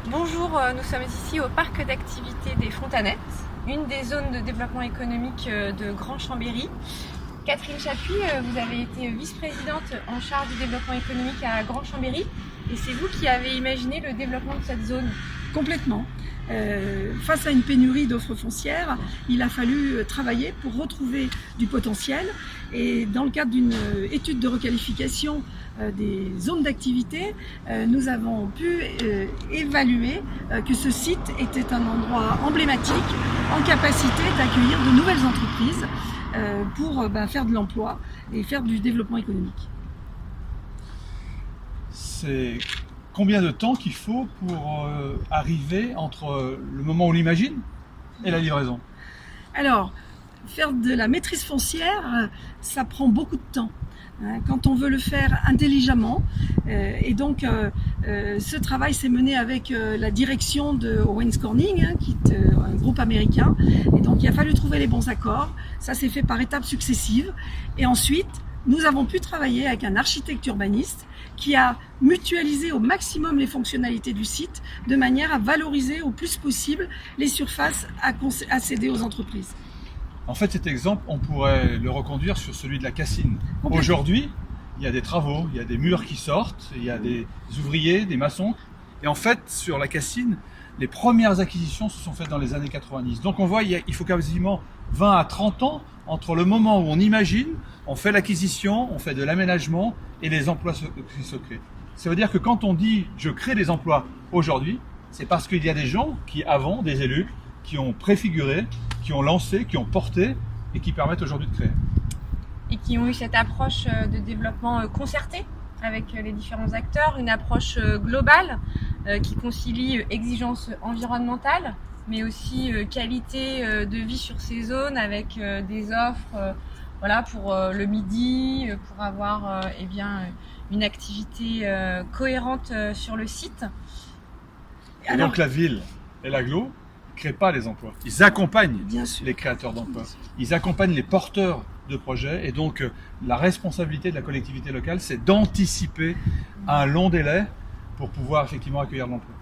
Bonjour, nous sommes ici au parc d'activités des Fontanettes, une des zones de développement économique de Grand Chambéry. Catherine Chapuis, vous avez été vice-présidente en charge du développement économique à Grand Chambéry et c'est vous qui avez imaginé le développement de cette zone. Complètement. Face à une pénurie d'offres foncières, il a fallu travailler pour retrouver du potentiel. Et dans le cadre d'une étude de requalification des zones d'activité, nous avons pu évaluer que ce site était un endroit emblématique en capacité d'accueillir de nouvelles entreprises pour faire de l'emploi et faire du développement économique. C'est combien de temps qu'il faut pour arriver entre le moment où on l'imagine et la livraison? Alors, faire de la maîtrise foncière, ça prend beaucoup de temps quand on veut le faire intelligemment. Et donc, ce travail s'est mené avec la direction de Owens Corning, qui est un groupe américain. Et donc, il a fallu trouver les bons accords. Ça s'est fait par étapes successives. Et ensuite, nous avons pu travailler avec un architecte urbaniste qui a mutualisé au maximum les fonctionnalités du site de manière à valoriser au plus possible les surfaces à céder aux entreprises. En fait, cet exemple, on pourrait le reconduire sur celui de la Cassine. Aujourd'hui, il y a des travaux, il y a des murs qui sortent, il y a des ouvriers, des maçons. Et en fait, sur la Cassine, les premières acquisitions se sont faites dans les années 90. Donc on voit, il faut quasiment 20 à 30 ans entre le moment où on imagine, on fait l'acquisition, on fait de l'aménagement et les emplois qui se créent. Ça veut dire que quand on dit « je crée des emplois aujourd'hui », c'est parce qu'il y a des gens qui, avant, des élus, qui ont préfiguré, qui ont lancé, qui ont porté et qui permettent aujourd'hui de créer. Et qui ont eu cette approche de développement concerté avec les différents acteurs, une approche globale qui concilie exigences environnementales, mais aussi qualité de vie sur ces zones avec des offres pour le midi, pour avoir une activité cohérente sur le site. Et donc la ville et l'agglo ne créent pas les emplois. Ils accompagnent les créateurs d'emplois. Ils accompagnent les porteurs de projets. Et donc la responsabilité de la collectivité locale, c'est d'anticiper un long délai pour pouvoir effectivement accueillir de l'emploi.